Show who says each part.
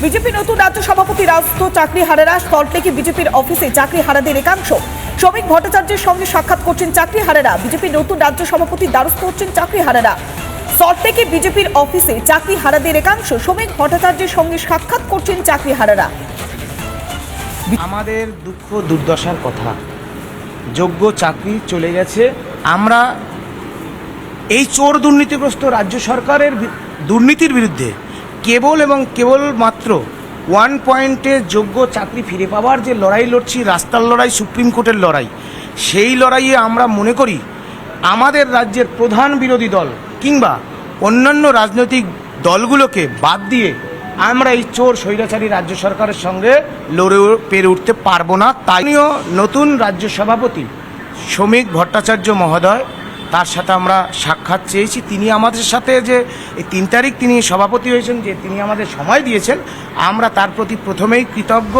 Speaker 1: BJP নতুন রাজ্য সভাপতি রাস্ত চাকরি হারারা সল্টলেকে বিজেপির অফিসে চাকরি হারাদের একাংশ। শ্রমিক ভট্টাচার্যের সঙ্গে সাক্ষাৎ করছেন চাকরি হারারা। বিজেপির নতুন রাজ্য সভাপতি দ্বারস্থ হচ্ছেন চাকরি হারারা। সল্টলেকে বিজেপির অফিসে চাকরি হারাদের একাংশ। শ্রমিক ভট্টাচার্যের সঙ্গে সাক্ষাৎ করছেন চাকরি হারারা।
Speaker 2: আমাদের দুঃখ দুর্দশার কথা, যোগ্য চাকরি চলে গেছে। আমরা এই চোর দুর্নীতিগ্রস্ত রাজ্য সরকারের দুর্নীতির বিরুদ্ধে কেবলমাত্র 1 পয়েন্টে যোগ্য চাকরি ফিরে পাওয়ার যে লড়াই লড়ছি, রাস্তার লড়াই, সুপ্রিম কোর্টের লড়াই, সেই লড়াইয়ে আমরা মনে করি আমাদের রাজ্যের প্রধান বিরোধী দল কিংবা অন্যান্য রাজনৈতিক দলগুলোকে বাদ দিয়ে আমরা এই চোর স্বৈরাচারী রাজ্য সরকারের সঙ্গে লড়ে পেরে উঠতে পারবো না। তাই নতুন রাজ্য সভাপতি শ্রমিক ভট্টাচার্য মহোদয়, তার সাথে আমরা সাক্ষাৎ চেয়েছি। তিনি আমাদের সাথে যে এই 3 তারিখ তিনি সভাপতি হয়েছেন, যে তিনি আমাদের সময় দিয়েছেন, আমরা তার প্রতি প্রথমেই কৃতজ্ঞ।